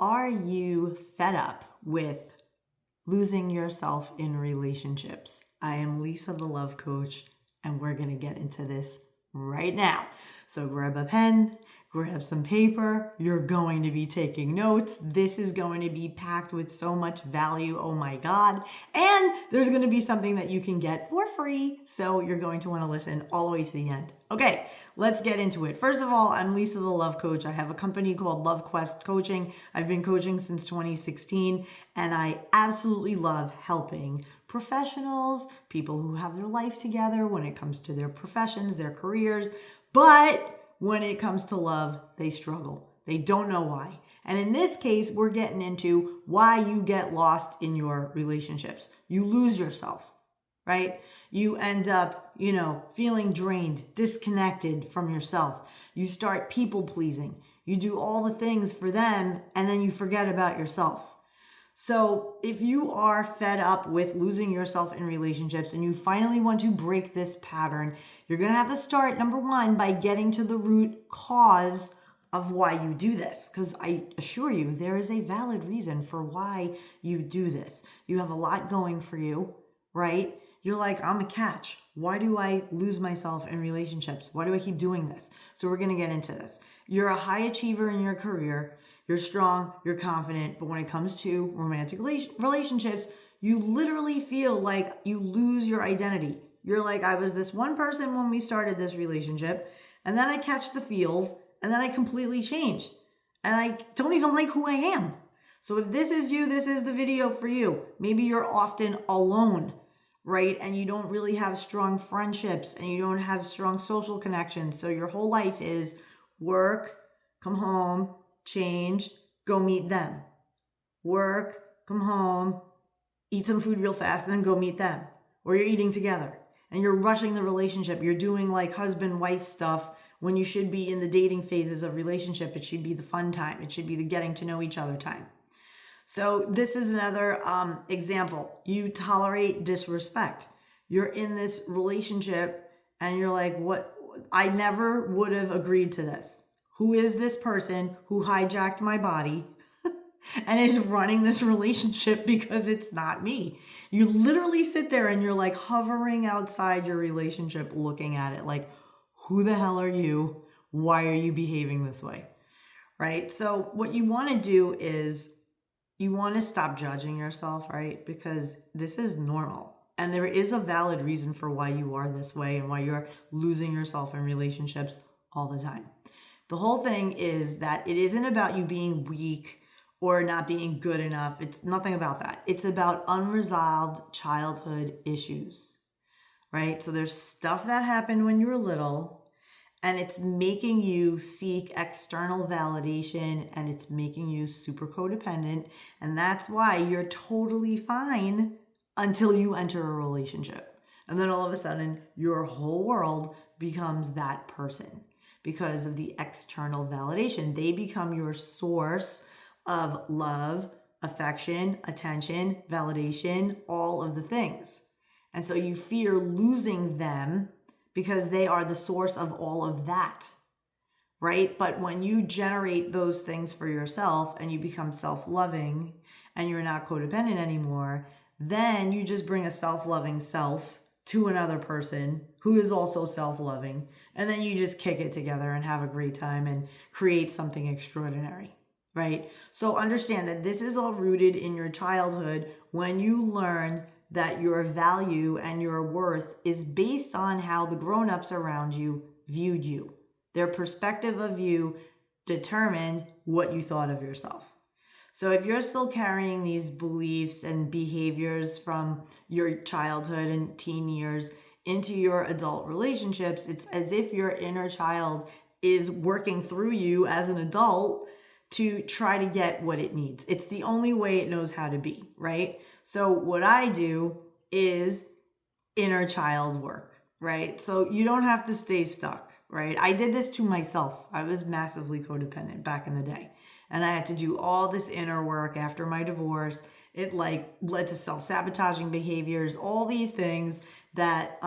Are you fed up with losing yourself in relationships? I am Lisa, the love coach, and we're going to get into this right now. So grab a pen, grab some paper. You're going to be taking notes. This is going to be packed with so much value. Oh my God. And there's going to be something that you can get for free. So you're going to want to listen all the way to the end. Okay, let's get into it. First of all, I'm Lisa, the love coach. I have a company called LoveQuest Coaching. I've been coaching since 2016, and I absolutely love helping professionals, people who have their life together when it comes to their professions, their careers. But when it comes to love, they struggle. They don't know why. And in this case, we're getting into why you get lost in your relationships. You lose yourself, right? You end up, feeling drained, disconnected from yourself. You start people pleasing. You do all the things for them, and then you forget about yourself. So if you are fed up with losing yourself in relationships and you finally want to break this pattern, you're going to have to start, number one, by getting to the root cause of why you do this. Because I assure you, there is a valid reason for why you do this. You have a lot going for you, right? You're like, I'm a catch. Why do I lose myself in relationships? Why do I keep doing this? So we're going to get into this. You're a high achiever in your career. You're strong, you're confident, but when it comes to romantic relationships, you literally feel like you lose your identity. You're like, I was this one person when we started this relationship, and then I catch the feels, and then I completely change. And I don't even like who I am. So if this is you, this is the video for you. Maybe you're often alone, right? And you don't really have strong friendships, and you don't have strong social connections. So your whole life is work, come home, change, go meet them. Work, come home, eat some food real fast, and then go meet them. Or you're eating together and you're rushing the relationship. You're doing like husband-wife stuff when you should be in the dating phases of relationship. It should be the fun time. It should be the getting to know each other time. So this is another example. You tolerate disrespect. You're in this relationship and you're like, what? I never would have agreed to this. Who is this person who hijacked my body and is running this relationship because it's not me? You literally sit there and you're like hovering outside your relationship looking at it like, who the hell are you? Why are you behaving this way? Right? So what you want to do is you want to stop judging yourself, right? Because this is normal. And there is a valid reason for why you are this way and why you're losing yourself in relationships all the time. The whole thing is that it isn't about you being weak or not being good enough. It's nothing about that. It's about unresolved childhood issues, right? So there's stuff that happened when you were little, and it's making you seek external validation, and it's making you super codependent. And that's why you're totally fine until you enter a relationship. And then all of a sudden, your whole world becomes that person. Because of the external validation, they become your source of love, affection, attention, validation, all of the things. And so you fear losing them because they are the source of all of that, right? But when you generate those things for yourself and you become self-loving and you're not codependent anymore, then you just bring a self-loving self to another person who is also self-loving, and then you just kick it together and have a great time and create something extraordinary, right? So understand that this is all rooted in your childhood when you learn that your value and your worth is based on how the grown-ups around you viewed you. Their perspective of you determined what you thought of yourself. So if you're still carrying these beliefs and behaviors from your childhood and teen years into your adult relationships, it's as if your inner child is working through you as an adult to try to get what it needs. It's the only way it knows how to be, right? So what I do is inner child work, right? So you don't have to stay stuck, right? I did this to myself. I was massively codependent back in the day. And I had to do all this inner work after my divorce. It led to self-sabotaging behaviors, all these things that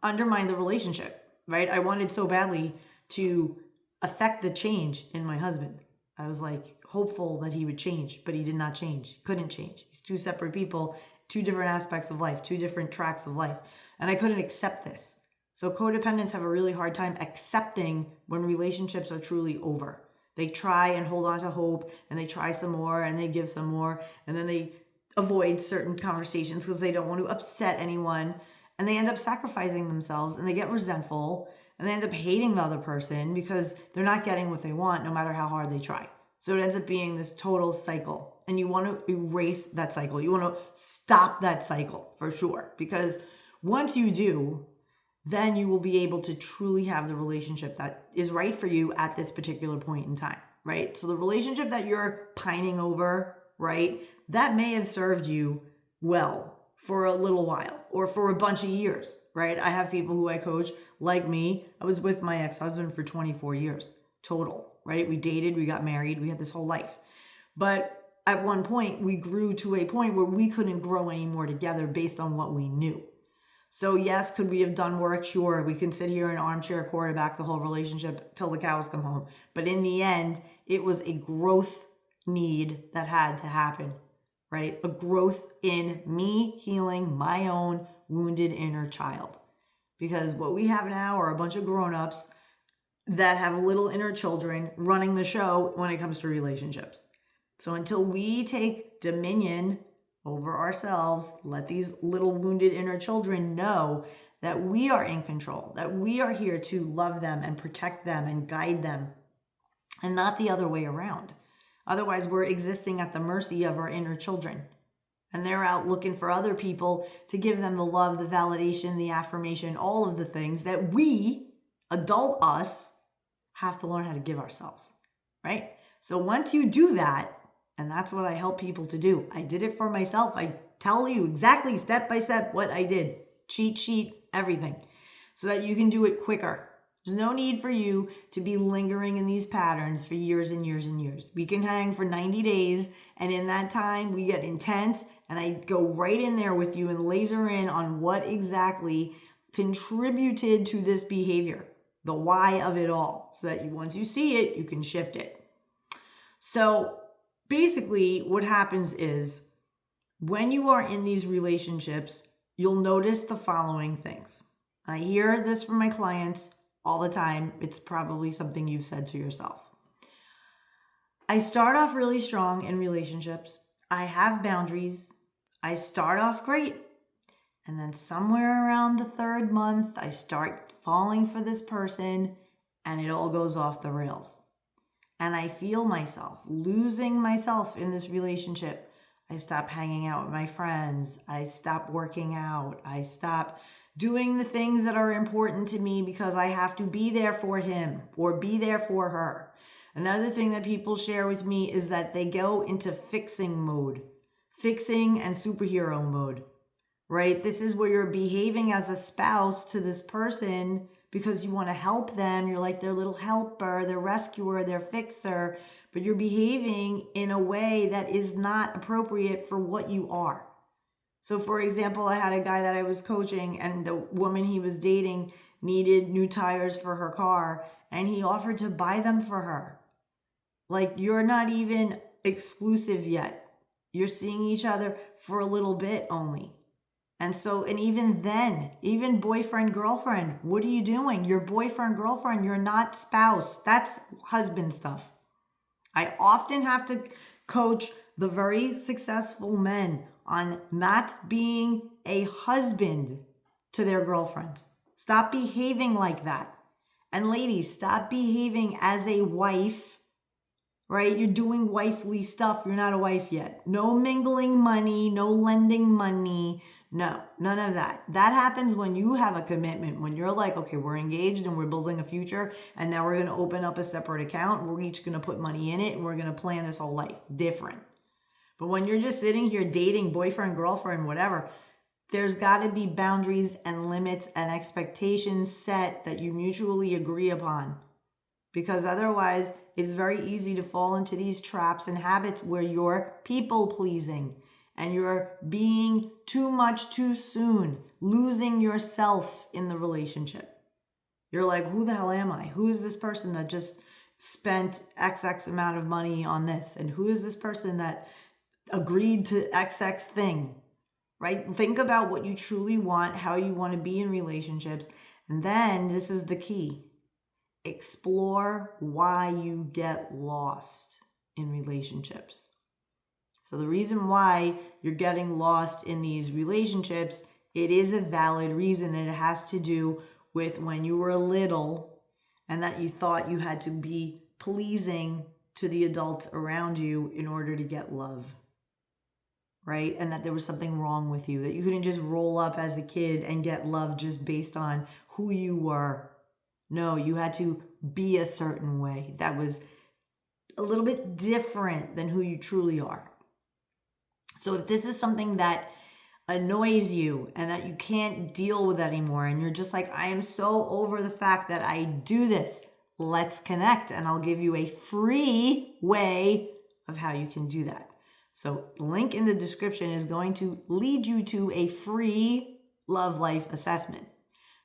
undermine the relationship, right? I wanted so badly to affect the change in my husband. I was like hopeful that he would change, but he did not change. Couldn't change. He's two separate people, two different aspects of life, two different tracks of life. And I couldn't accept this. So codependents have a really hard time accepting when relationships are truly over. They try and hold on to hope, and they try some more, and they give some more, and then they avoid certain conversations because they don't want to upset anyone. And they end up sacrificing themselves, and they get resentful, and they end up hating the other person because they're not getting what they want no matter how hard they try. So it ends up being this total cycle. And you want to erase that cycle. You want to stop that cycle for sure. Because once you do, then you will be able to truly have the relationship that is right for you at this particular point in time, right? So the relationship that you're pining over, right, that may have served you well for a little while or for a bunch of years, right? I have people who I coach like me. I was with my ex-husband for 24 years total, right? We dated, we got married, we had this whole life. But at one point, we grew to a point where we couldn't grow anymore together based on what we knew. So yes, could we have done work? Sure. We can sit here and armchair quarterback the whole relationship till the cows come home. But in the end, it was a growth need that had to happen, right? A growth in me healing my own wounded inner child. Because what we have now are a bunch of grown-ups that have little inner children running the show when it comes to relationships. So until we take dominion over ourselves, let these little wounded inner children know that we are in control, that we are here to love them and protect them and guide them, and not the other way around. Otherwise, we're existing at the mercy of our inner children. And they're out looking for other people to give them the love, the validation, the affirmation, all of the things that we, adult us, have to learn how to give ourselves, right? So once you do that, and that's what I help people to do. I did it for myself. I tell you exactly step by step what I did. Cheat sheet, everything. So that you can do it quicker. There's no need for you to be lingering in these patterns for years and years and years. We can hang for 90 days, and in that time, we get intense, and I go right in there with you and laser in on what exactly contributed to this behavior, the why of it all, so that once you see it, you can shift it. So basically, what happens is when you are in these relationships, you'll notice the following things. I hear this from my clients all the time. It's probably something you've said to yourself. I start off really strong in relationships. I have boundaries. I start off great. And then somewhere around the third month, I start falling for this person and it all goes off the rails. And I feel myself losing myself in this relationship. I stop hanging out with my friends. I stop working out. I stop doing the things that are important to me because I have to be there for him or be there for her. Another thing that people share with me is that they go into fixing mode, fixing and superhero mode, right? This is where you're behaving as a spouse to this person because you want to help them. You're like their little helper, their rescuer, their fixer, but you're behaving in a way that is not appropriate for what you are. So for example, I had a guy that I was coaching and the woman he was dating needed new tires for her car and he offered to buy them for her. Like, you're not even exclusive yet. You're seeing each other for a little bit only. And so, and even then, even boyfriend, girlfriend, what are you doing? You're boyfriend, girlfriend, you're not spouse. That's husband stuff. I often have to coach the very successful men on not being a husband to their girlfriends. Stop behaving like that. And ladies, stop behaving as a wife, right? You're doing wifely stuff. You're not a wife yet. No mingling money, no lending money. No, none of that. That happens when you have a commitment, when you're like, okay, we're engaged and we're building a future and now we're going to open up a separate account. We're each going to put money in it and we're going to plan this whole life. Different. But when you're just sitting here dating boyfriend, girlfriend, whatever, there's got to be boundaries and limits and expectations set that you mutually agree upon. Because otherwise, it's very easy to fall into these traps and habits where you're people pleasing and you're being too much too soon, losing yourself in the relationship. You're like, who the hell am I? Who is this person that just spent XX amount of money on this? And who is this person that agreed to XX thing, right? Think about what you truly want, how you want to be in relationships. And then this is the key. Explore why you get lost in relationships. So the reason why you're getting lost in these relationships, it is a valid reason, and it has to do with when you were little and that you thought you had to be pleasing to the adults around you in order to get love, right? And that there was something wrong with you, that you couldn't just roll up as a kid and get love just based on who you were. No, you had to be a certain way that was a little bit different than who you truly are. So if this is something that annoys you and that you can't deal with anymore, and you're just like, I am so over the fact that I do this, let's connect, and I'll give you a free way of how you can do that. So the link in the description is going to lead you to a free love life assessment.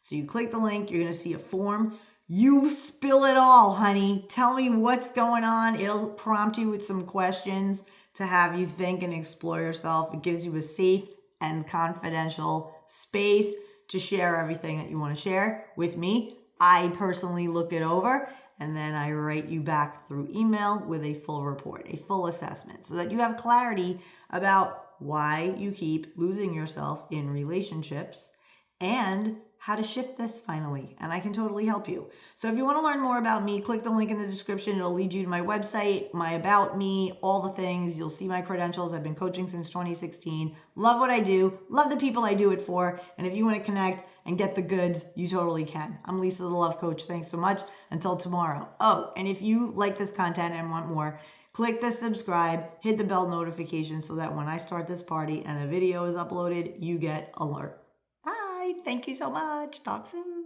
So you click the link, you're going to see a form. You spill it all, honey. Tell me what's going on. It'll prompt you with some questions to have you think and explore yourself. It gives you a safe and confidential space to share everything that you want to share with me. I personally look it over, and then I write you back through email with a full report, a full assessment, so that you have clarity about why you keep losing yourself in relationships and how to shift this finally. And I can totally help you. So if you want to learn more about me, click the link in the description. It'll lead you to my website, my about me, all the things. You'll see my credentials. I've been coaching since 2016. Love what I do. Love the people I do it for. And if you want to connect and get the goods, you totally can. I'm Lisa the Love Coach. Thanks so much. Until tomorrow. Oh, and if you like this content and want more, click the subscribe, hit the bell notification so that when I start this party and a video is uploaded, you get alert. Bye. Thank you so much. Talk soon.